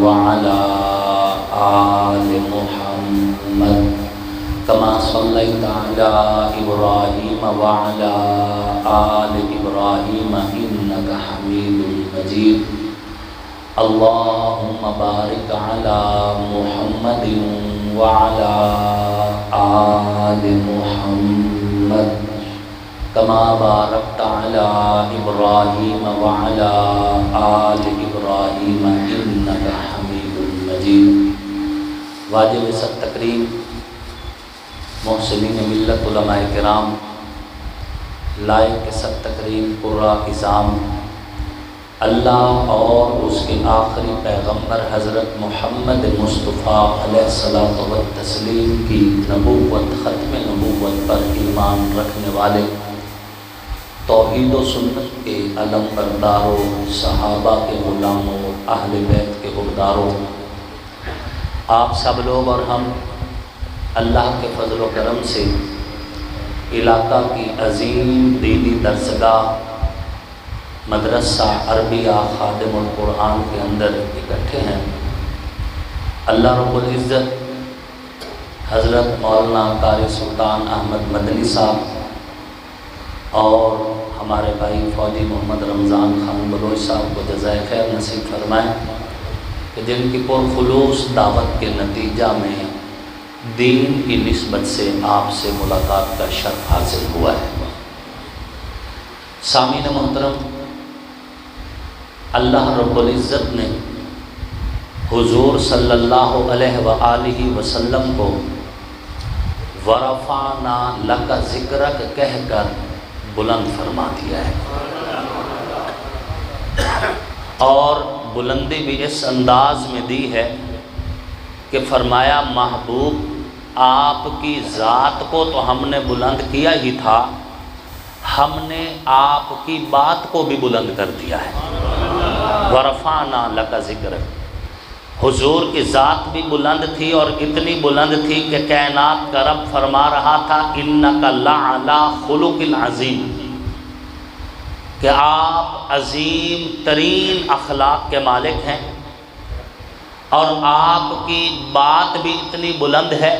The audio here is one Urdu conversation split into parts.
وعلى آل محمد كما صليت على إبراهيم وعلى آل إبراهيم إنك حميد مجيد اللهم بارك على محمد وعلى آل محمد كما باركت على إبراهيم وعلى آل إبراهيم إنك حميد مجيد واجب ست تکریم محسنین ملت علماء کرام لائق ست تکریم قراء اعظام اللہ اور اس کے آخری پیغمبر حضرت محمد مصطفیٰ علیہ الصلوۃ والتسلیم کی نبوت ختم نبوت پر ایمان رکھنے والے توحید و سنت کے علم برداروں، صحابہ کے غلاموں، اہل بیت کے حقداروں، آپ سب لوگ اور ہم اللہ کے فضل و کرم سے علاقہ کی عظیم دینی درسگاہ مدرسہ عربیہ خادم القرآن کے اندر اکٹھے ہیں۔ اللہ رب العزت حضرت مولانا قاری سلطان احمد مدنی صاحب اور ہمارے بھائی فوجی محمد رمضان خان بلوچ صاحب کو جزائے خیر نصیب فرمائیں کہ جن کی پرخلوص دعوت کے نتیجہ میں دین کی نسبت سے آپ سے ملاقات کا شرف حاصل ہوا ہے۔ سامعین محترم، اللہ رب العزت نے حضور صلی اللہ علیہ وآلہ وسلم کو ورفعنا لک ذکرک کہہ کر بلند فرما دیا ہے، اور بلندی بھی اس انداز میں دی ہے کہ فرمایا محبوب آپ کی ذات کو تو ہم نے بلند کیا ہی تھا، ہم نے آپ کی بات کو بھی بلند کر دیا ہے۔ ورفعنا لک ذکرک، حضور کی ذات بھی بلند تھی اور اتنی بلند تھی کہ کائنات کا رب فرما رہا تھا انک لعلی خلق عظیم، کہ آپ عظیم ترین اخلاق کے مالک ہیں، اور آپ کی بات بھی اتنی بلند ہے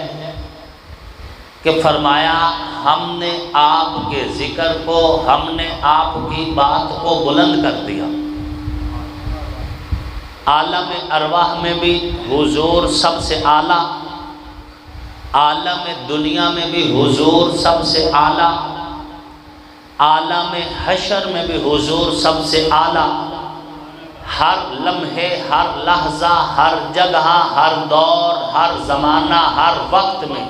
کہ فرمایا ہم نے آپ کے ذکر کو، ہم نے آپ کی بات کو بلند کر دیا۔ عالم ارواح میں بھی حضور سب سے اعلیٰ، عالم دنیا میں بھی حضور سب سے اعلیٰ، عالم حشر میں بھی حضور سب سے اعلیٰ، ہر لمحے، ہر لحظہ، ہر جگہ، ہر دور، ہر زمانہ، ہر وقت میں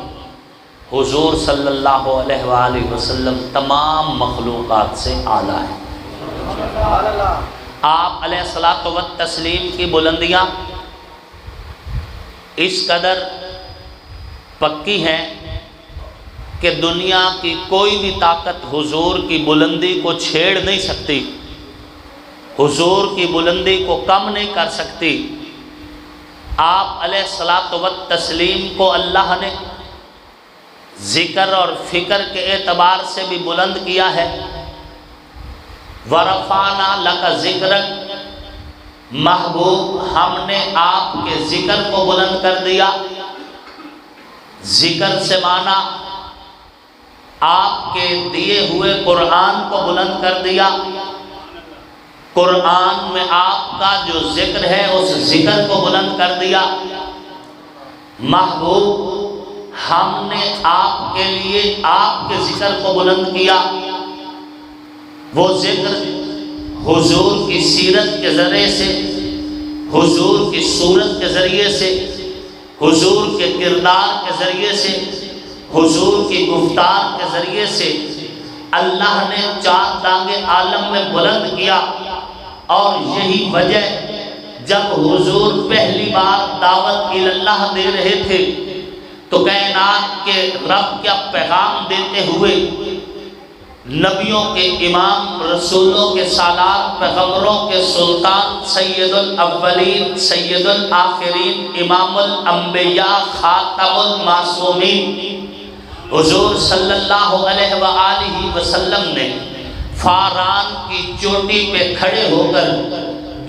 حضور صلی اللہ علیہ وآلہ وسلم تمام مخلوقات سے اعلیٰ ہے۔ آپ علیہ الصلوۃ والتسلیم کی بلندیاں اس قدر پکی ہیں کہ دنیا کی کوئی بھی طاقت حضور کی بلندی کو چھیڑ نہیں سکتی، حضور کی بلندی کو کم نہیں کر سکتی۔ آپ علیہ الصلوۃ والتسلیم کو اللہ نے ذکر اور فکر کے اعتبار سے بھی بلند کیا ہے۔ ورفعنا لک ذکرک، محبوب ہم نے آپ کے ذکر کو بلند کر دیا۔ ذکر سے معنی آپ کے دیے ہوئے قرآن کو بلند کر دیا۔ قرآن میں آپ کا جو ذکر ہے اس ذکر کو بلند کر دیا۔ محبوب ہم نے آپ کے لیے آپ کے ذکر کو بلند کیا۔ وہ ذکر حضور کی سیرت کے ذریعے سے، حضور کی صورت کے ذریعے سے، حضور کے کردار کے ذریعے سے، حضور کی گفتار کے ذریعے سے اللہ نے چار دانگے عالم میں بلند کیا۔ اور یہی وجہ جب حضور پہلی بار دعوت اللہ دے رہے تھے تو کائنات کے رب کا پیغام دیتے ہوئے نبیوں کے امام، رسولوں کے سالار، پیغمبروں کے سلطان، سید الاولین سید الآخرین، امام الانبیاء، خاتم المعصومین حضور صلی اللہ علیہ وآلہ وسلم نے فاران کی چوٹی پہ کھڑے ہو کر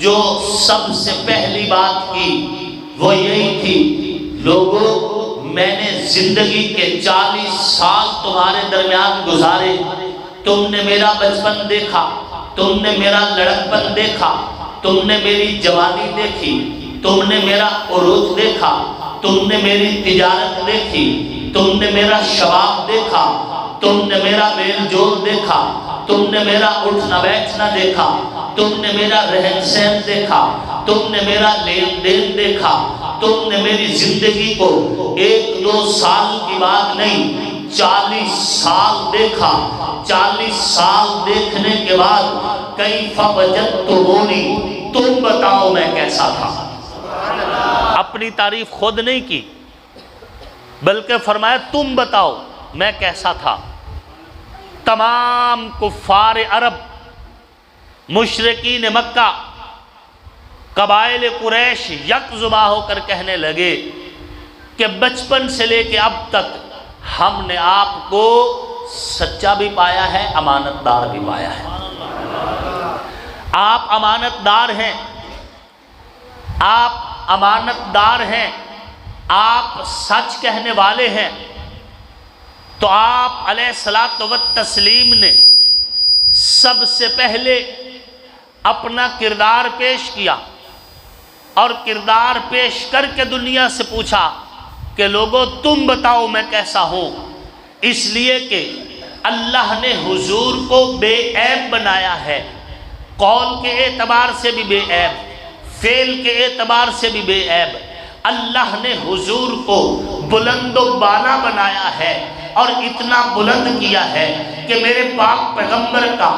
جو سب سے پہلی بات کی وہ یہی تھی، لوگوں میں نے زندگی کے 40 سال تمہارے درمیان گزارے، تم نے میرا بچپن دیکھا، تم نے میرا لڑکپن دیکھا، تم نے میری جوانی دیکھی، تم نے میرا عروج دیکھا، تم نے میری تجارت دیکھی، تم نے میرا شباب دیکھا، تم نے میرا میل جول دیکھا، تم نے میرا اٹھنا بیٹھنا دیکھا، تم نے میرا رہن سہن دیکھا، تم نے میرا لین دین دیکھا، تم نے میری زندگی کو 1-2 سال کی بات نہیں 40 سال دیکھا۔ 40 سال دیکھنے کے بعد کیف وجدتمونی، تم بتاؤ میں کیسا تھا۔ اپنی تعریف خود نہیں کی بلکہ فرمایا تم بتاؤ میں کیسا تھا۔ تمام کفار عرب، مشرکین مکہ، قبائل قریش یک زباں ہو کر کہنے لگے کہ بچپن سے لے کے اب تک ہم نے آپ کو سچا بھی پایا ہے، امانت دار بھی پایا ہے۔ آپ امانت دار ہیں، آپ امانت دار ہیں، آپ سچ کہنے والے ہیں۔ تو آپ علیہ الصلاۃ والتسلیم نے سب سے پہلے اپنا کردار پیش کیا، اور کردار پیش کر کے دنیا سے پوچھا کہ لوگوں تم بتاؤ میں کیسا ہوں، اس لیے کہ اللہ نے حضور کو بے عیب بنایا ہے، قول کے اعتبار سے بھی بے عیب، فعل کے اعتبار سے بھی بے عیب۔ اللہ نے حضور کو بلند و بالا بنایا ہے، اور اتنا بلند کیا ہے کہ میرے پاک پیغمبر کا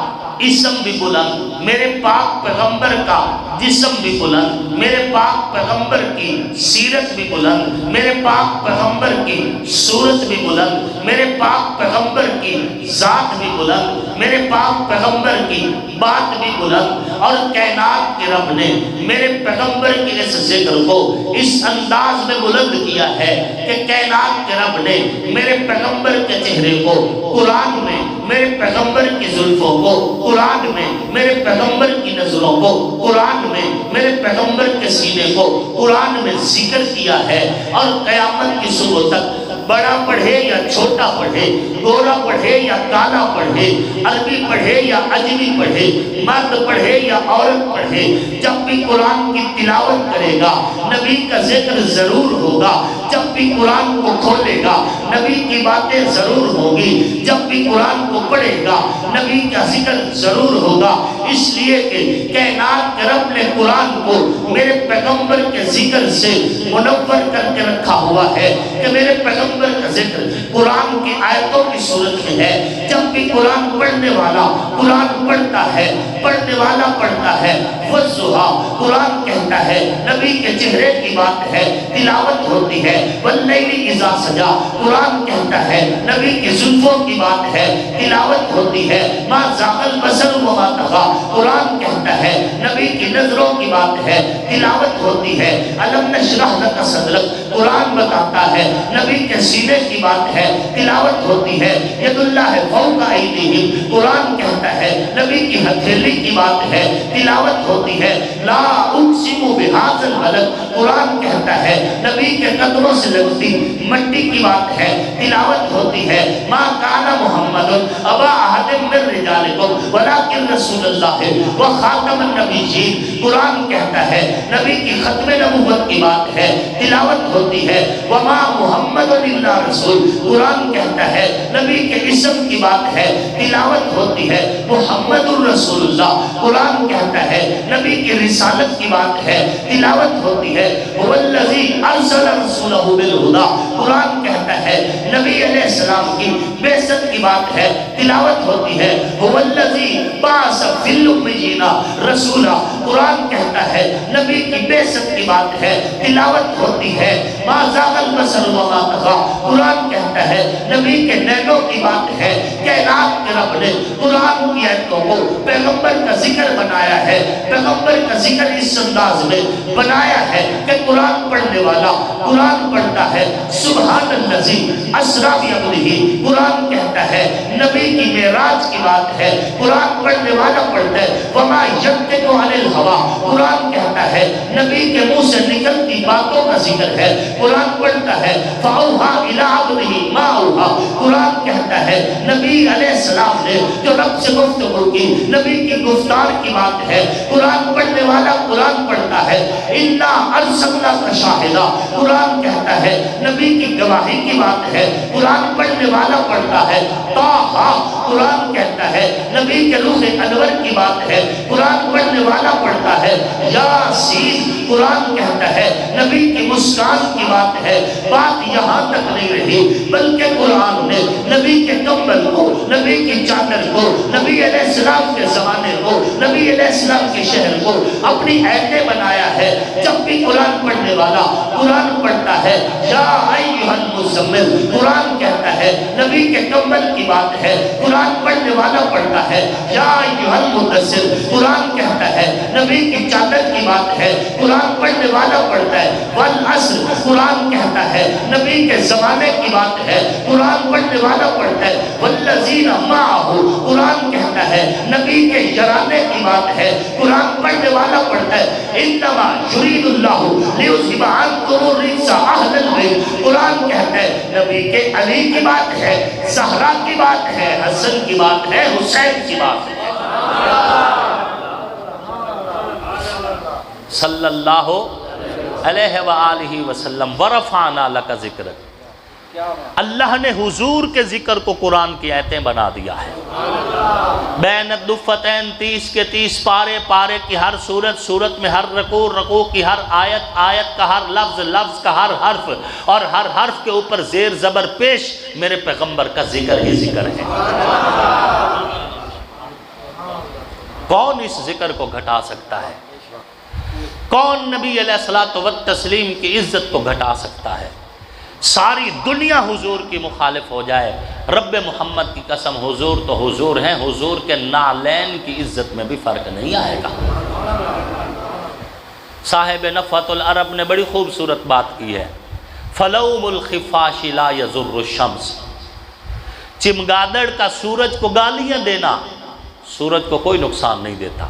اسم بھی بلند، میرے پاک پیغمبر کا جسم بھی بلند، میرے پاک پیغمبر کی سیرت بھی بلند، میرے پاک پیغمبر کی صورت بھی بلند، میرے پاک پیغمبر کی ذات بھی بلند، میرے پاک پیغمبر کی بات بھی بلند۔ اور کائنات کے رب نے میرے پیغمبر کے اس ذکر کو اس انداز میں بلند کیا ہے کہ کائنات کے رب نے میرے پیغمبر کے چہرے کو قرآن میں، میرے پیغمبر کی زلفوں کو قرآن میں، میرے پیغمبر کی نظروں کو قرآن میں، میرے پیغمبر کے سینے کو قرآن میں ذکر کیا ہے۔ اور قیامت کی صبح تک بڑا پڑھے یا چھوٹا پڑھے، گورا پڑھے یا کالا پڑھے، عربی پڑھے یا عجمی پڑھے، مرد پڑھے یا عورت پڑھے، جب بھی قرآن کی تلاوت کرے گا نبی کا ذکر ضرور ہوگا، جب بھی قرآن کو کھولے گا نبی کی باتیں ضرور ہوگی، جب بھی قرآن کو پڑھے گا نبی کا ذکر ضرور ہوگا۔ اس لیے کہ کائنات کے رب نے قرآن کو میرے پیغمبر کے ذکر سے منور کر کے رکھا ہوا ہے کہ میرے پیغمبر کا ذکر قرآن کی آیتوں کی صورت میں ہے۔ جب بھی قرآن پڑھنے والا قرآن پڑھتا ہے، پڑھنے والا پڑھتا ہے، والضحیٰ قرآن کہتا ہے نبی کے چہرے کی بات ہے، تلاوت ہوتی ہے، واللیل اذا سجا قرآن کہتا ہے نبی کی زلفوں کی بات ہے، تلاوت ہوتی ہے، ما زاغ البصر وما طغیٰ قرآن کہتا ہے نبی کی نظروں کی بات ہے، تلاوت ہوتی ہے، الم نشرح لک صدرک قرآن بتاتا ہے نبی کے سینے کی بات ہے، تلاوت ہوتی ہے، ید اللہ فوق ایدیہم قرآن کہتا ہے نبی کی ہتھیلی کی بات ہے، تلاوت ہوتی ہے، لا اقسم بہذا البلد قرآن کہتا ہے نبی کے قدموں سے لگتی مٹی کی بات ہے، تلاوت ہوتی ہے، ما کان محمد ابا احد من رجالکم ولکن رسول اللہ و خاتم النبیین قرآن کہتا ہے نبی کی ختم نبوت کی بات ہے، تلاوت ہوتی ہے، وما محمد الا رسول قرآن کہتا ہے نبی کے اسم کی بات ہے، تلاوت ہوتی ہے، محمد الرسول اللہ قرآن کہتا ہے نبی کی رسالت کی بات ہے، تلاوت ہوتی ہے، والذی ارسل رسولہ بالہدی قرآن کہتا ہے نبی علیہ السلام کی بعثت کی بات ہے، تلاوت ہوتی ہے، والذی بعث فی الامیین رسولا قرآن کہتا ہے نبی کی بعثت کی بات ہے، تلاوت ہوتی ہے، ما زاغ البصر وما طغیٰ قرآن کہتا ہے نبی کے نینوں کی بات ہے۔ کائنات کے رب نے قرآن کی آیتوں کو پیغمبر کا ذکر بنایا ہے، پیغمبر کا ذکر اس انداز میں بنایا ہے کہ قرآن پڑھنے والا قرآن پڑھتا ہے سبحان الذی اسری بعبدہ، قرآن کہتا ہے نبی کی معراج کی بات ہے، قرآن پڑھنے والا پڑھتا ہے وما ینطق عن الہویٰ، قرآن کہتا ہے نبی کے منہ سے نکلتی باتوں کا ذکر ہے، قرآن پڑھتا ہے فأوحیٰ الی عبدہ ما اوحیٰ، قرآن کہتا ہے نبی علیہ السلام نے جو رب سے گفتگو کی، نبی کی گفتار کی بات ہے، قرآن پڑھنے والا قرآن پڑھتا ہے انا ارسلناک شاہدا، قرآن کہتا ہے نبی کی گواہی کی بات ہے، قرآن پڑھنے والا پڑھتا ہے طٰہٰ، قرآن کہتا ہے نبی کے روح انور کی بات ہے، قرآن پڑھنے والا پڑھتا ہے یاسین، قرآن کہتا ہے نبی کی مسکان کی بات ہے۔ بات یہاں تک نہیں رہی بلکہ قرآن نے نبی کے کمبل کو، نبی کی چادر کو، نبی علیہ السلام کے زمانے کو، نبی علیہ السلام کے شہر کو اپنی ایتیں بنایا ہے۔ جب بھی قرآن پڑھنے والا قرآن پڑھتا ہے یا ایھا المزمل، قرآن کہتا ہے نبی کے کمبل کی بات ہے، قرآن پڑھنے والا پڑھتا ہے یا ایھا المدثر، قرآن کہتا ہے نبی کی چادر کی بات ہے، قرآن پڑھنے والا پڑھتا ہے والعصر، قرآن کہتا ہے نبی کے زمانے کی بات ہے، قرآن پڑھنے والا پڑھتا ہے والذین معہ، قرآن کہتا ہے نبی کے یرانے کی بات ہے، قرآن پڑھنے والا پڑھتا ہے انما یرید اللہ لیذھب عنکم الرجس اہل البیت، قرآن کہتا ہے نبی کے علی کی بات ہے، زہرا کی بات ہے، حسن کی بات ہے، حسین کی بات ہے، صلی اللہ علیہ وآلہ وسلم ورفعنا لک ذکرک، اللہ نے حضور کے ذکر کو قرآن کی آیتیں بنا دیا ہے۔ بین الدفتین 30 کے 30 پارے، پارے کی ہر صورت، صورت میں ہر رکوع، رکوع کی ہر آیت، آیت کا ہر لفظ، لفظ کا ہر حرف، اور ہر حرف کے اوپر زیر زبر پیش میرے پیغمبر کا ذکر ہی ذکر ہے۔ کون اس ذکر کو گھٹا سکتا ہے؟ کون نبی علیہ الصلوۃ والتسلیم کی عزت کو گھٹا سکتا ہے؟ ساری دنیا حضور کی مخالف ہو جائے، رب محمد کی قسم حضور تو حضور ہیں، حضور کے نعلین کی عزت میں بھی فرق نہیں آئے گا۔ صاحب نفحۃ العرب نے بڑی خوبصورت بات کی ہے، فلوم الخفاش لا یضر الشمس، چمگادڑ کا سورج کو گالیاں دینا سورج کو کوئی نقصان نہیں دیتا۔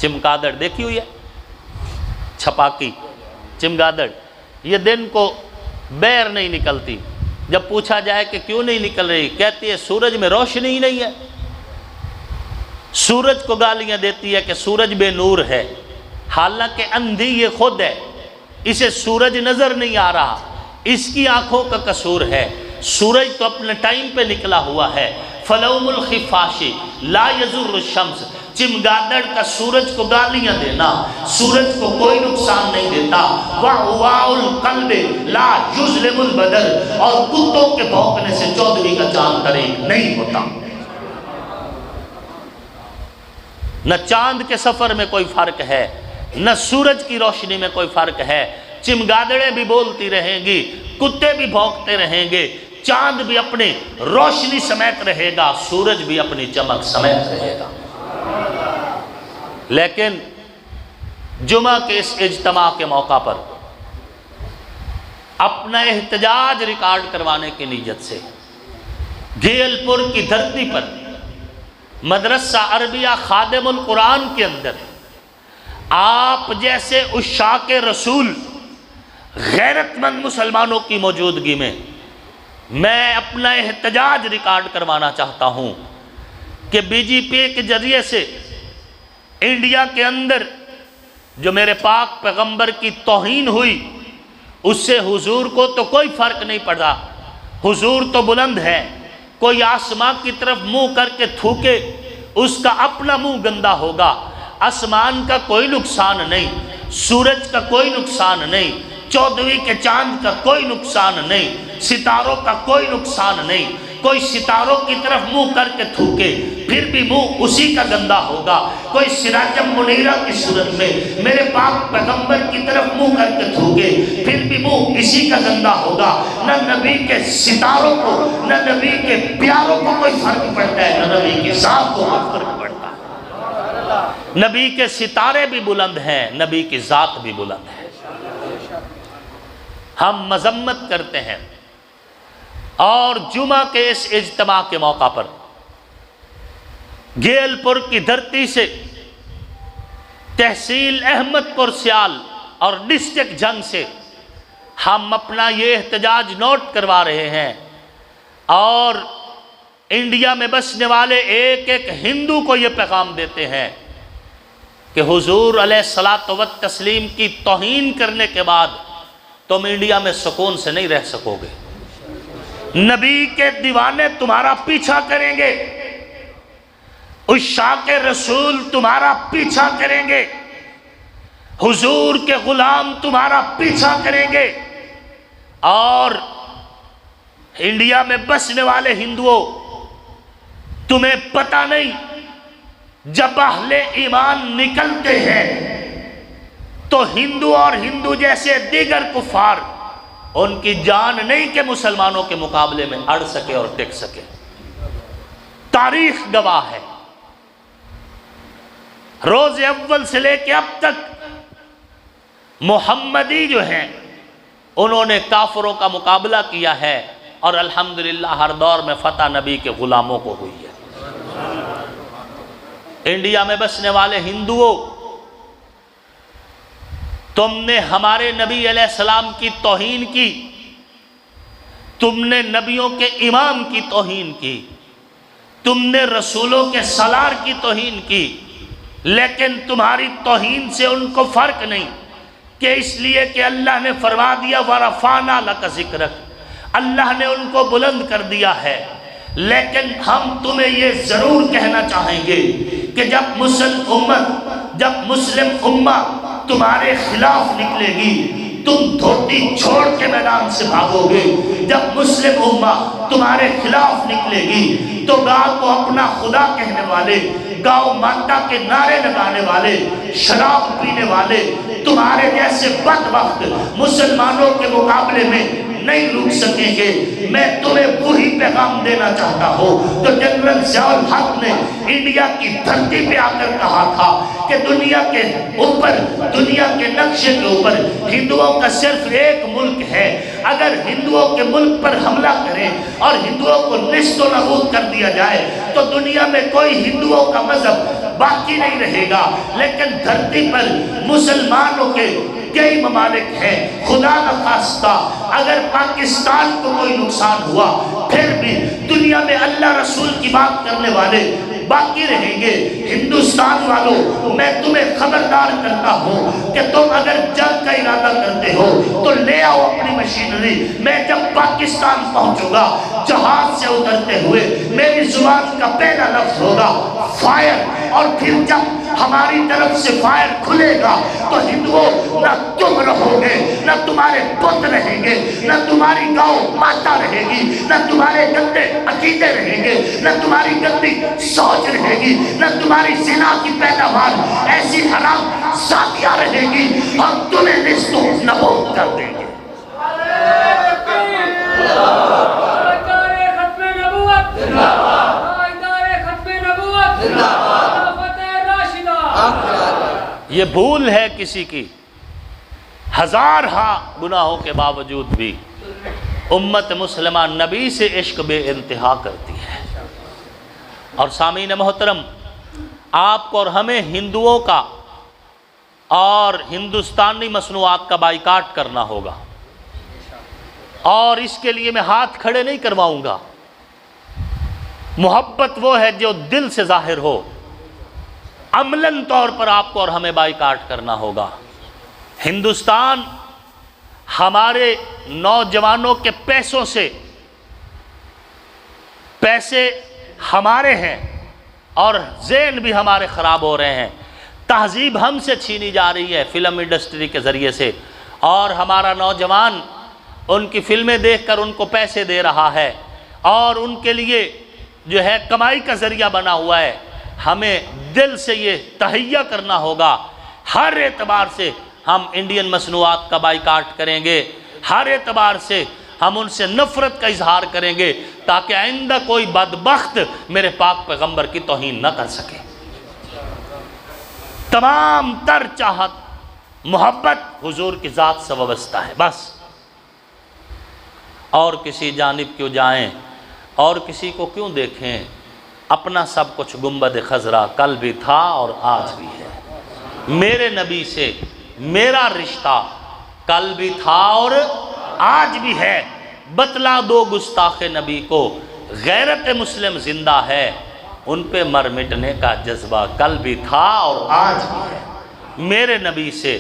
چمگادڑ دیکھی ہوئی ہے، چھپاکی چمگادڑ، یہ دن کو بیر نہیں نکلتی، جب پوچھا جائے کہ کیوں نہیں نکل رہی، کہتی ہے سورج میں روشنی ہی نہیں ہے۔ سورج کو گالیاں دیتی ہے کہ سورج بے نور ہے، حالانکہ اندھی یہ خود ہے، اسے سورج نظر نہیں آ رہا، اس کی آنکھوں کا قصور ہے، سورج تو اپنے ٹائم پہ نکلا ہوا ہے۔ فلوم الخفاش لا یضر الشمس، چمگادڑ کا سورج کو گالیاں دینا سورج کو کوئی نقصان نہیں دیتا۔ وَعُوَاءُ الْقَلْبِ لَا يُظْلِمُ الْبَدَرِ، اور کتوں کے بھونکنے سے چودھری کا چاند طریق نہیں ہوتا۔ نہ چاند کے سفر میں کوئی فرق ہے، نہ سورج کی روشنی میں کوئی فرق ہے۔ چمگادڑیں بھی بولتی رہیں گی، کتے بھی بھونکتے رہیں گے، چاند بھی اپنی روشنی سمیت رہے گا، سورج بھی اپنی چمک سمیت رہے گا۔ لیکن جمعہ کے اس اجتماع کے موقع پر اپنا احتجاج ریکارڈ کروانے کی نیت سے گھیل پور کی دھرتی پر مدرسہ عربیہ خادم القرآن کے اندر آپ جیسے عشاق رسول غیرت مند مسلمانوں کی موجودگی میں اپنا احتجاج ریکارڈ کروانا چاہتا ہوں کہ بی جے پی کے ذریعے سے انڈیا کے اندر جو میرے پاک پیغمبر کی توہین ہوئی، اس سے حضور کو تو کوئی فرق نہیں پڑا۔ حضور تو بلند ہے، کوئی آسمان کی طرف منہ کر کے تھوکے اس کا اپنا منہ گندا ہوگا۔ آسمان کا کوئی نقصان نہیں، سورج کا کوئی نقصان نہیں، چودھویں کے چاند کا کوئی نقصان نہیں، ستاروں کا کوئی نقصان نہیں۔ کوئی ستاروں کی طرف منہ کر کے تھوکے پھر بھی منہ اسی کا گندا ہوگا۔ کوئی سراج منیرہ کی صورت میں میرے پاک پیغمبر کی طرف منہ کر کے تھوکے پھر بھی منہ اسی کا گندا ہوگا۔ نہ نبی کے ستاروں کو، نہ نبی کے پیاروں کو کوئی فرق پڑتا ہے، نہ نبی کی ذات کو کوئی فرق پڑتا ہے۔ نبی کے ستارے بھی بلند ہیں، نبی کی ذات بھی بلند ہے۔ ہم مذمت کرتے ہیں۔ اور جمعہ کے اس اجتماع کے موقع پر گیل پور کی دھرتی سے تحصیل احمد پور سیال اور ڈسٹرکٹ جنگ سے ہم اپنا یہ احتجاج نوٹ کروا رہے ہیں، اور انڈیا میں بسنے والے ایک ایک ہندو کو یہ پیغام دیتے ہیں کہ حضور علیہ الصلاۃ والتسلیم کی توہین کرنے کے بعد تم انڈیا میں سکون سے نہیں رہ سکو گے۔ نبی کے دیوانے تمہارا پیچھا کریں گے، عشاق رسول تمہارا پیچھا کریں گے، حضور کے غلام تمہارا پیچھا کریں گے، اور انڈیا میں بسنے والے ہندوؤں تمہیں پتہ نہیں جب اہل ایمان نکلتے ہیں تو ہندو اور ہندو جیسے دیگر کفار ان کی جان نہیں کہ مسلمانوں کے مقابلے میں اڑ سکے اور ٹک سکے۔ تاریخ گواہ ہے، روز اول سے لے کے اب تک محمدی جو ہیں انہوں نے کافروں کا مقابلہ کیا ہے، اور الحمدللہ ہر دور میں فتح نبی کے غلاموں کو ہوئی ہے۔ انڈیا میں بسنے والے ہندوؤں، تم نے ہمارے نبی علیہ السلام کی توہین کی، تم نے نبیوں کے امام کی توہین کی، تم نے رسولوں کے سالار کی توہین کی، لیکن تمہاری توہین سے ان کو فرق نہیں، کہ اس لیے کہ اللہ نے فرما دیا وَرَفَعْنَا لَكَ ذِكْرَكَ، اللہ نے ان کو بلند کر دیا ہے۔ لیکن ہم تمہیں یہ ضرور کہنا چاہیں گے کہ جب مسلم امہ تمہارے خلاف نکلے گی تم دھوتی چھوڑ کے میدان سے بھاگو گے۔ جب مسلم امہ تمہارے خلاف نکلے گی تو گاؤں کو اپنا خدا کہنے والے، گاؤں ماتا کے نعرے لگانے والے، شراب پینے والے تمہارے جیسے بدبخت مسلمانوں کے مقابلے میں نہیں رک سکیں گے۔ میں تمہیں وہی پیغام دینا چاہتا ہوں تو جنرل ضیاء الحق نے انڈیا کی دھرتی پہ آ کر کہا تھا کہ دنیا کے اوپر، دنیا کے نقشے کے اوپر ہندوؤں کا صرف ایک ملک ہے، اگر ہندوؤں کے ملک پر حملہ کریں اور ہندوؤں کو نیست و نابود کر دیا جائے تو دنیا میں کوئی ہندوؤں کا مذہب باقی نہیں رہے گا۔ لیکن دھرتی پر مسلمانوں کے کئی ممالک ہیں، خدا نخواستہ اگر پاکستان کو کوئی نقصان ہوا پھر بھی دنیا میں اللہ رسول کی بات کرنے والے باقی رہیں گے۔ ہندوستان والوں، میں تمہیں خبردار کرتا ہوں کہ تم اگر جنگ کا ارادہ کرتے ہو تو لے آؤ اپنی مشینری۔ میں جب پاکستان پہنچوں گا جہاز سے اترتے ہوئے میری زبان کا پہلا لفظ ہوگا فائر، اور پھر جب ہماری طرف سے فائر کھلے گا تو ہندوؤں نہ تم رہو گے، نہ تمہارے بت رہیں گے، نہ تمہاری گاؤں ماتا رہے گی، نہ تمہارے گندے عقیدے رہیں گے، نہ تمہاری گندی سوچ رہے گی، نہ تمہاری زنا کی پیداوار ایسی حرام ذاتیہ رہے گی، ہم تمہیں نیست و نابود کر دیں گے۔ یہ بھول ہے کسی کی، ہزار گناہوں کے باوجود بھی امت مسلمہ نبی سے عشق بے انتہا کرتی ہے۔ اور سامعین محترم، آپ کو اور ہمیں ہندوؤں کا اور ہندوستانی مصنوعات کا بائیکاٹ کرنا ہوگا، اور اس کے لیے میں ہاتھ کھڑے نہیں کرواؤں گا۔ محبت وہ ہے جو دل سے ظاہر ہو، عملاً طور پر آپ کو اور ہمیں بائیکاٹ کرنا ہوگا۔ ہندوستان ہمارے نوجوانوں کے پیسوں سے، پیسے ہمارے ہیں اور ذہن بھی ہمارے خراب ہو رہے ہیں، تہذیب ہم سے چھینی جا رہی ہے فلم انڈسٹری کے ذریعے سے، اور ہمارا نوجوان ان کی فلمیں دیکھ کر ان کو پیسے دے رہا ہے اور ان کے لیے جو ہے کمائی کا ذریعہ بنا ہوا ہے۔ ہمیں دل سے یہ تہیہ کرنا ہوگا، ہر اعتبار سے ہم انڈین مصنوعات کا بائیکاٹ کریں گے، ہر اعتبار سے ہم ان سے نفرت کا اظہار کریں گے تاکہ آئندہ کوئی بدبخت میرے پاک پیغمبر کی توہین نہ کر سکے۔ تمام تر چاہت محبت حضور کی ذات سے وابستہ ہے بس، اور کسی جانب کیوں جائیں اور کسی کو کیوں دیکھیں، اپنا سب کچھ گنبد خضرا کل بھی تھا اور آج بھی ہے، میرے نبی سے میرا رشتہ کل بھی تھا اور آج بھی ہے، بتلا دو گستاخ نبی کو غیرت مسلم زندہ ہے، ان پہ مر مٹنے کا جذبہ کل بھی تھا اور آج بھی ہے، میرے نبی سے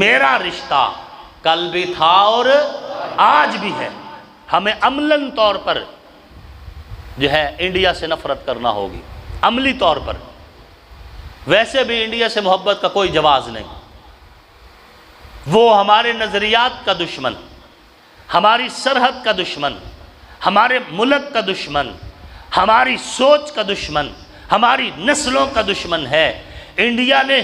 میرا رشتہ کل بھی تھا اور آج بھی ہے۔ ہمیں عملاً طور پر جو ہے انڈیا سے نفرت کرنا ہوگی، عملی طور پر، ویسے بھی انڈیا سے محبت کا کوئی جواز نہیں، وہ ہمارے نظریات کا دشمن، ہماری سرحد کا دشمن، ہمارے ملک کا دشمن، ہماری سوچ کا دشمن، ہماری نسلوں کا دشمن ہے۔ انڈیا نے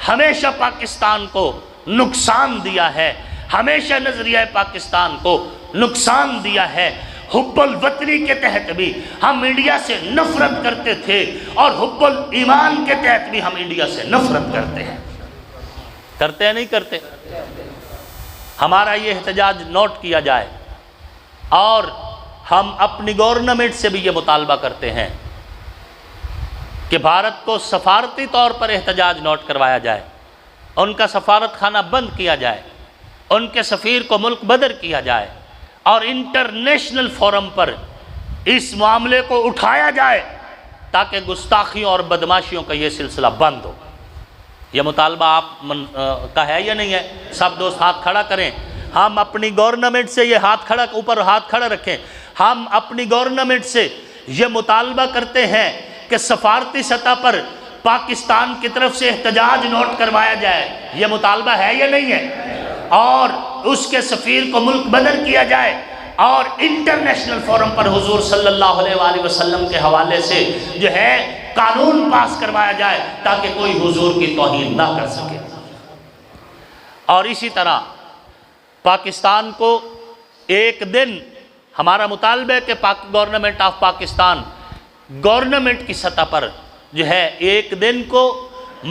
ہمیشہ پاکستان کو نقصان دیا ہے، ہمیشہ نظریہ پاکستان کو نقصان دیا ہے۔ حب الوطنی کے تحت بھی ہم انڈیا سے نفرت کرتے تھے اور حب الایمان کے تحت بھی ہم انڈیا سے نفرت کرتے ہیں، کرتے ہیں نہیں کرتے؟ ہمارا یہ احتجاج نوٹ کیا جائے، اور ہم اپنی گورنمنٹ سے بھی یہ مطالبہ کرتے ہیں کہ بھارت کو سفارتی طور پر احتجاج نوٹ کروایا جائے، ان کا سفارت خانہ بند کیا جائے، ان کے سفیر کو ملک بدر کیا جائے، اور انٹرنیشنل فورم پر اس معاملے کو اٹھایا جائے تاکہ گستاخیوں اور بدماشیوں کا یہ سلسلہ بند ہو۔ یہ مطالبہ آپ کا ہے یا نہیں ہے؟ سب دوست ہاتھ کھڑا کریں، ہم اپنی گورنمنٹ سے یہ اوپر ہاتھ کھڑا رکھیں، ہم اپنی گورنمنٹ سے یہ مطالبہ کرتے ہیں کہ سفارتی سطح پر پاکستان کی طرف سے احتجاج نوٹ کروایا جائے، یہ مطالبہ ہے یا نہیں ہے؟ اور اس کے سفیر کو ملک بدر کیا جائے، اور انٹرنیشنل فورم پر حضور صلی اللہ علیہ وآلہ وسلم کے حوالے سے جو ہے قانون پاس کروایا جائے تاکہ کوئی حضور کی توہین نہ کر سکے۔ اور اسی طرح پاکستان کو ایک دن، ہمارا مطالبہ ہے کہ گورنمنٹ آف پاکستان گورنمنٹ کی سطح پر جو ہے ایک دن کو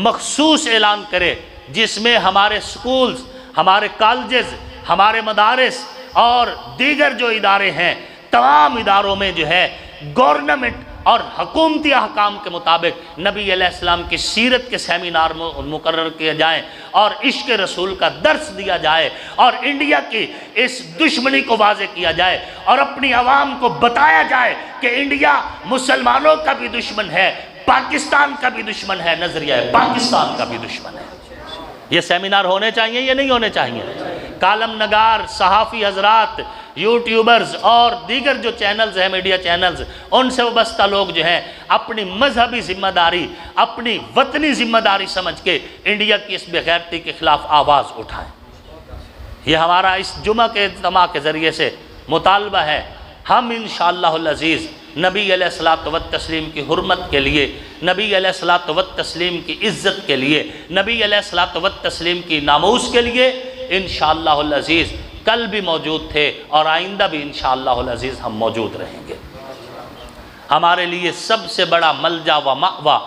مخصوص اعلان کرے جس میں ہمارے سکولز، ہمارے کالجز، ہمارے مدارس اور دیگر جو ادارے ہیں، تمام اداروں میں جو ہے گورنمنٹ اور حکومتی احکام کے مطابق نبی علیہ السلام کی سیرت کے سیمینار مقرر کیے جائیں اور عشق رسول کا درس دیا جائے، اور انڈیا کی اس دشمنی کو واضح کیا جائے، اور اپنی عوام کو بتایا جائے کہ انڈیا مسلمانوں کا بھی دشمن ہے، پاکستان کا بھی دشمن ہے، نظریہ پاکستان کا بھی دشمن ہے۔ یہ سیمینار ہونے چاہیے یا نہیں ہونے چاہیے؟ کالم نگار، صحافی حضرات، یوٹیوبرز اور دیگر جو چینلز ہیں، میڈیا چینلز، ان سے وابستہ لوگ جو ہیں اپنی مذہبی ذمہ داری، اپنی وطنی ذمہ داری سمجھ کے انڈیا کی اس بے غیرتی کے خلاف آواز اٹھائیں۔ یہ ہمارا اس جمعہ کے اجتماع کے ذریعے سے مطالبہ ہے۔ ہم انشاءاللہ العزیز نبی علیہ الصلوۃ والتسلیم کی حرمت کے لیے، نبی علیہ الصلوۃ والتسلیم کی عزت کے لیے، نبی علیہ الصلوۃ والتسلیم کی ناموس کے لیے انشاءاللہ العزیز کل بھی موجود تھے اور آئندہ بھی انشاءاللہ العزیز ہم موجود رہیں گے۔ ہمارے لیے سب سے بڑا ملجا و مأویٰ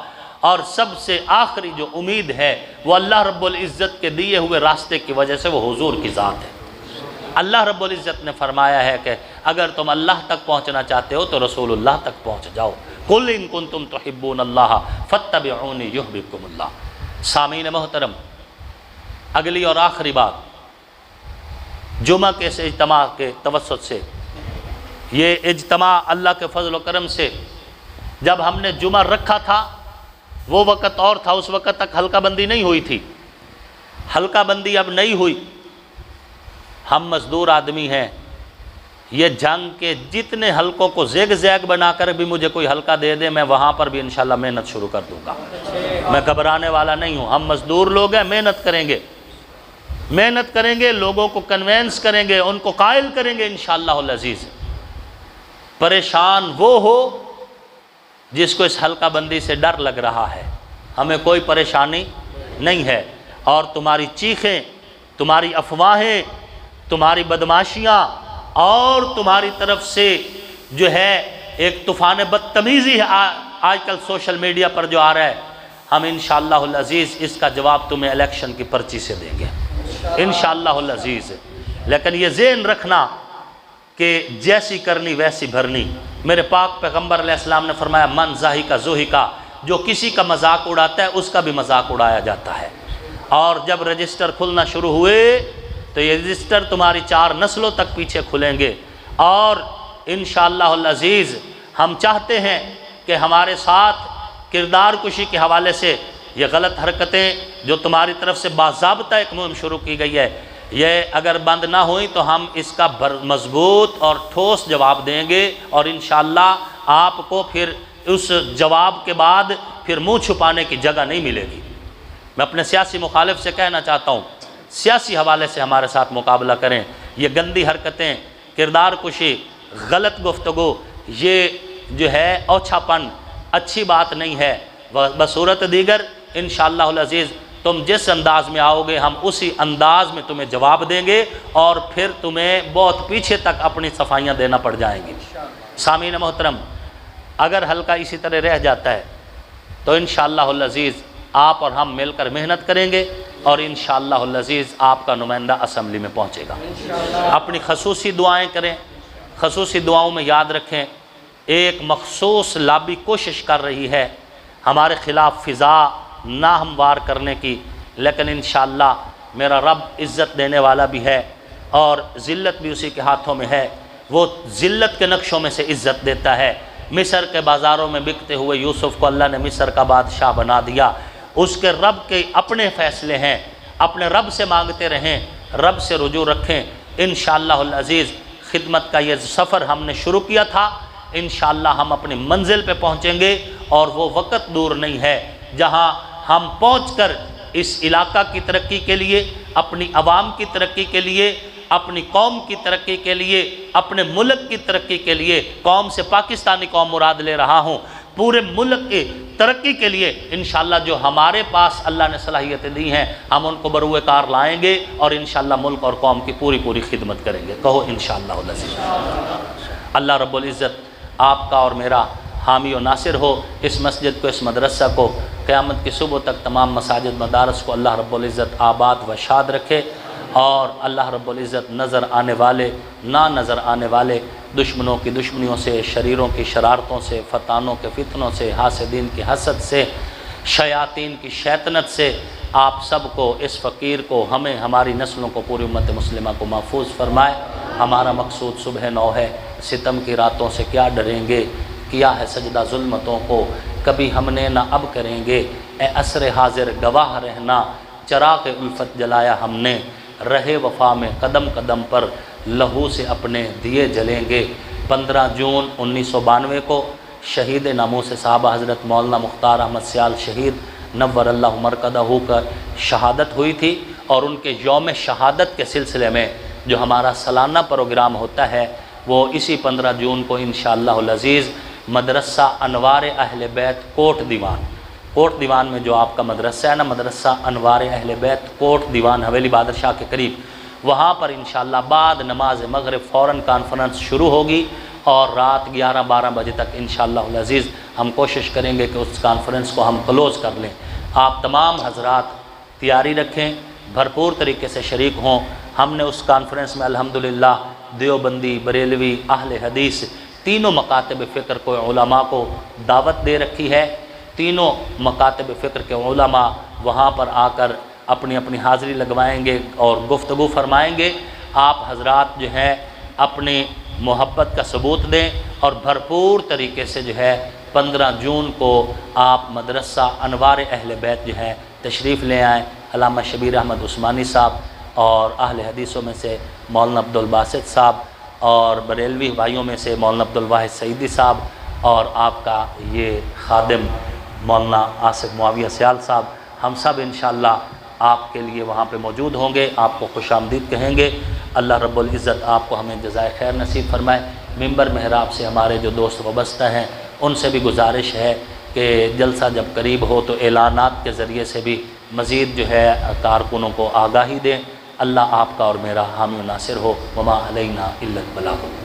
اور سب سے آخری جو امید ہے وہ اللہ رب العزت کے دیے ہوئے راستے کی وجہ سے وہ حضور کی ذات ہے۔ اللہ رب العزت نے فرمایا ہے کہ اگر تم اللہ تک پہنچنا چاہتے ہو تو رسول اللہ تک پہنچ جاؤ، قُلْ إِن كُنْتُمْ تُحِبُّونَ اللَّهَ فَاتَّبِعُونِي يُحْبِبْكُمُ اللَّهُ۔ سامعین محترم، اگلی اور آخری بات، جمعہ کے اس اجتماع کے توسط سے، یہ اجتماع اللہ کے فضل و کرم سے جب ہم نے جمعہ رکھا تھا وہ وقت اور تھا، اس وقت تک حلقہ بندی نہیں ہوئی تھی، حلقہ بندی اب نہیں ہوئی۔ ہم مزدور آدمی ہیں، یہ جنگ کے جتنے حلقوں کو زیگ زیگ بنا کر بھی مجھے کوئی حلقہ دے دے، میں وہاں پر بھی انشاءاللہ محنت شروع کر دوں گا، میں گھبرانے والا نہیں ہوں۔ ہم مزدور لوگ ہیں، محنت کریں گے، لوگوں کو کنوینس کریں گے، ان کو قائل کریں گے انشاءاللہ العزیز۔ پریشان وہ ہو جس کو اس حلقہ بندی سے ڈر لگ رہا ہے، ہمیں کوئی پریشانی نہیں ہے، اور تمہاری چیخیں، تمہاری افواہیں، تمہاری بدماشیاں اور تمہاری طرف سے جو ہے ایک طوفان بدتمیزی ہے آج کل سوشل میڈیا پر جو آ رہا ہے، ہم انشاءاللہ العزیز اس کا جواب تمہیں الیکشن کی پرچی سے دیں گے۔ انشاءاللہ العزیز۔ لیکن یہ ذہن رکھنا کہ جیسی کرنی ویسی بھرنی۔ میرے پاک پیغمبر علیہ السلام نے فرمایا من ضحک ضحک، جو کسی کا مذاق اڑاتا ہے اس کا بھی مذاق اڑایا جاتا ہے۔ اور جب رجسٹر کھلنا شروع ہوئے تو یہ رجسٹر تمہاری 4 نسلوں تک پیچھے کھلیں گے۔ اور انشاءاللہ العزیز ہم چاہتے ہیں کہ ہمارے ساتھ کردار کشی کے حوالے سے یہ غلط حرکتیں جو تمہاری طرف سے باضابطہ ایک مہم شروع کی گئی ہے، یہ اگر بند نہ ہوئی تو ہم اس کا مضبوط اور ٹھوس جواب دیں گے، اور انشاءاللہ آپ کو پھر اس جواب کے بعد پھر منہ چھپانے کی جگہ نہیں ملے گی۔ میں اپنے سیاسی مخالف سے کہنا چاہتا ہوں، سیاسی حوالے سے ہمارے ساتھ مقابلہ کریں۔ یہ گندی حرکتیں، کردار کشی، غلط گفتگو، یہ جو ہے اوچھا پن اچھی بات نہیں ہے۔ بصورت دیگر انشاءاللہ العزیز تم جس انداز میں آؤ گے ہم اسی انداز میں تمہیں جواب دیں گے، اور پھر تمہیں بہت پیچھے تک اپنی صفائیاں دینا پڑ جائیں گی۔ سامعین محترم، اگر حلقہ اسی طرح رہ جاتا ہے تو انشاءاللہ العزیز آپ اور ہم مل کر محنت کریں گے، اور انشاءاللہ العزیز آپ کا نمائندہ اسمبلی میں پہنچے گا۔ اپنی خصوصی دعائیں کریں، خصوصی دعاؤں میں یاد رکھیں ایک مخصوص لابی کوشش کر رہی ہے ہمارے خلاف فضا ناہموار کرنے کی، لیکن انشاءاللہ میرا رب عزت دینے والا بھی ہے اور ذلت بھی اسی کے ہاتھوں میں ہے۔ وہ ذلت کے نقشوں میں سے عزت دیتا ہے۔ مصر کے بازاروں میں بکتے ہوئے یوسف کو اللہ نے مصر کا بادشاہ بنا دیا۔ اس کے رب کے اپنے فیصلے ہیں، اپنے رب سے مانگتے رہیں، رب سے رجوع رکھیں۔ انشاءاللہ العزیز خدمت کا یہ سفر ہم نے شروع کیا تھا، انشاءاللہ ہم اپنی منزل پہ پہنچیں گے، اور وہ وقت دور نہیں ہے جہاں ہم پہنچ کر اس علاقہ کی ترقی کے لیے، اپنی عوام کی ترقی کے لیے، اپنی قوم کی ترقی کے لیے، اپنے ملک کی ترقی کے لیے، قوم سے پاکستانی قوم مراد لے رہا ہوں، پورے ملک کی ترقی کے لیے انشاءاللہ جو ہمارے پاس اللہ نے صلاحیتیں دی ہیں ہم ان کو بروئے کار لائیں گے، اور انشاءاللہ ملک اور قوم کی پوری خدمت کریں گے۔ کہو انشاءاللہ العزیز۔ اللہ رب العزت آپ کا اور میرا حامی و ناصر ہو۔ اس مسجد کو، اس مدرسہ کو قیامت کی صبح تک تمام مساجد مدارس کو اللہ رب العزت آباد و شاد رکھے، اور اللہ رب العزت نظر آنے والے، نہ نظر آنے والے دشمنوں کی دشمنیوں سے، شریروں کی شرارتوں سے، فتانوں کے فتنوں سے، حاسدین کی حسد سے، شیاطین کی شیطنت سے آپ سب کو، اس فقیر کو، ہمیں، ہماری نسلوں کو، پوری امت مسلمہ کو محفوظ فرمائے۔ ہمارا مقصود صبح نو ہے، ستم کی راتوں سے کیا ڈریں گے، کیا ہے سجدہ ظلمتوں کو، کبھی ہم نے نہ اب کریں گے، اے عصر حاضر گواہ رہنا، چراغ الفت جلایا ہم نے، رہے وفا میں قدم قدم پر لہو سے اپنے دیے جلیں گے۔ 15 جون 1992 کو شہید ناموس صحابہ حضرت مولانا مختار احمد سیال شہید نور اللہ مرکزہ کا شہادت ہوئی تھی، اور ان کے یوم شہادت کے سلسلے میں جو ہمارا سالانہ پروگرام ہوتا ہے وہ اسی 15 جون کو انشاءاللہ العزیز مدرسہ انوار اہل بیت کوٹ دیوان میں جو آپ کا مدرسہ ہے نا، مدرسہ انوار اہل بیت کوٹ دیوان حویلی بہادر شاہ کے قریب، وہاں پر انشاءاللہ بعد نماز مغرب فوراً کانفرنس شروع ہوگی، اور رات 11-12 بجے تک انشاءاللہ العزیز ہم کوشش کریں گے کہ اس کانفرنس کو ہم کلوز کر لیں۔ آپ تمام حضرات تیاری رکھیں، بھرپور طریقے سے شریک ہوں۔ ہم نے اس کانفرنس میں الحمدللہ دیوبندی، بریلوی، اہل حدیث تینوں مکاتب فکر کو، علماء کو دعوت دے رکھی ہے۔ تینوں مکاتب فکر کے علماء وہاں پر آ کر اپنی اپنی حاضری لگوائیں گے اور گفتگو فرمائیں گے۔ آپ حضرات جو ہے اپنی محبت کا ثبوت دیں، اور بھرپور طریقے سے جو ہے 15 جون کو آپ مدرسہ انوار اہل بیت جو ہے تشریف لے آئیں۔ علامہ شبیر احمد عثمانی صاحب، اور اہل حدیثوں میں سے مولانا عبدالباسط صاحب، اور بریلوی بھائیوں میں سے مولانا عبدالواحد سعیدی صاحب، اور آپ کا یہ خادم مولانا آصف معاویہ سیال صاحب، ہم سب انشاءاللہ آپ کے لیے وہاں پہ موجود ہوں گے، آپ کو خوش آمدید کہیں گے۔ اللہ رب العزت آپ کو ہمیں جزائے خیر نصیب فرمائے۔ ممبر محراب سے ہمارے جو دوست وابستہ ہیں ان سے بھی گزارش ہے کہ جلسہ جب قریب ہو تو اعلانات کے ذریعے سے بھی مزید جو ہے کارکنوں کو آگاہی دیں۔ اللہ آپ کا اور میرا حامی و ناصر ہو۔ وما علینا الا البلاغ۔